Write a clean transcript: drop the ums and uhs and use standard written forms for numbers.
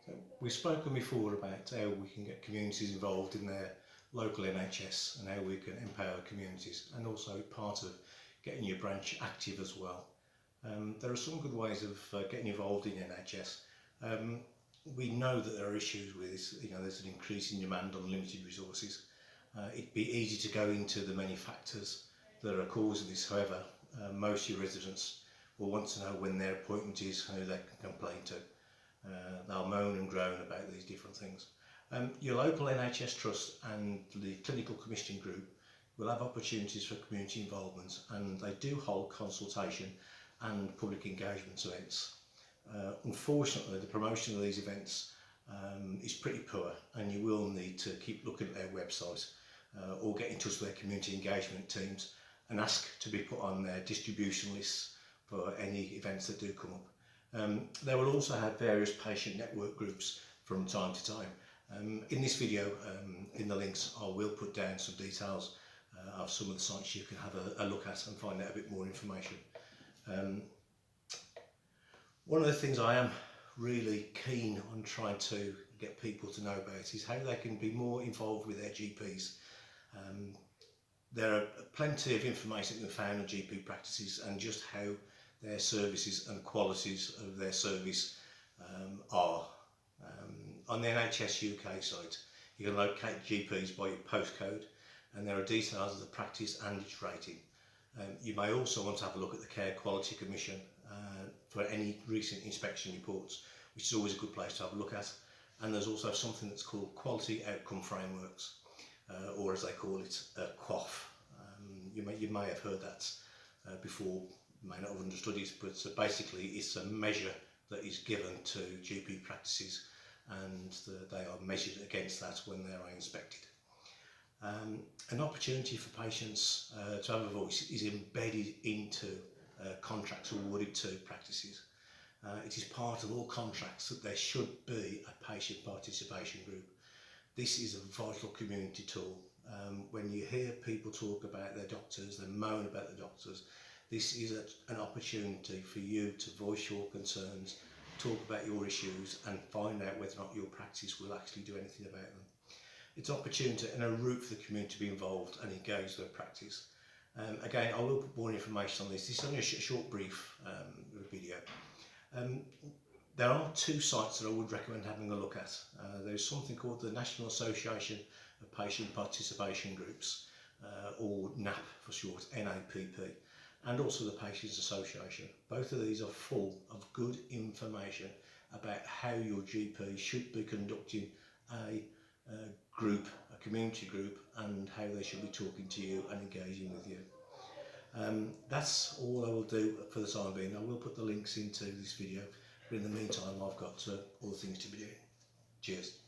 So we've spoken before about how we can get communities involved in their local NHS and how we can empower communities, and also part of getting your branch active as well. There are some good ways of getting involved in NHS. We know that there are issues with this. There's an increasing demand on limited resources. It'd be easy to go into the many factors that are causing this. However, most of your residents will want to know when their appointment is, who they can complain to. They'll moan and groan about these different things. Your local NHS trust and the clinical commissioning group will have opportunities for community involvement, and they do hold consultation and public engagement events. Unfortunately, the promotion of these events is pretty poor, and you will need to keep looking at their website or get in touch with their community engagement teams and ask to be put on their distribution lists for any events that do come up. They will also have various patient network groups from time to time. In this video, in the links, I will put down some details of some of the sites you can have a look at and find out a bit more information. One of the things I am really keen on trying to get people to know about is how they can be more involved with their GPs. There are plenty of information that can be found on GP practices and just how their services and qualities of their service are. On the NHS UK site, you can locate GPs by your postcode, and there are details of the practice and its rating. You may also want to have a look at the Care Quality Commission for any recent inspection reports, which is always a good place to have a look at. And there's also something that's called Quality Outcome Frameworks, or as they call it, QOF. You may have heard that before, you may not have understood it, but basically it's a measure that is given to GP practices, and they are measured against that when they are inspected. An opportunity for patients to have a voice is embedded into contracts awarded to practices. It is part of all contracts that there should be a patient participation group. This is a vital community tool. When you hear people talk about their doctors, they moan about the doctors, this is an opportunity for you to voice your concerns, talk about your issues, and find out whether or not your practice will actually do anything about them. It's an opportunity and a route for the community to be involved and engage with practice. Again, I will put more information on this. This is only a short brief video. There are two sites that I would recommend having a look at. There's something called the National Association of Patient Participation Groups, or NAP for short, NAPP, and also the Patients Association. Both of these are full of good information about how your GP should be conducting a group, a community group, and how they should be talking to you and engaging with you. That's all I will do for the time being. I will put the links into this video, but in the meantime I've got other things to be doing. Cheers.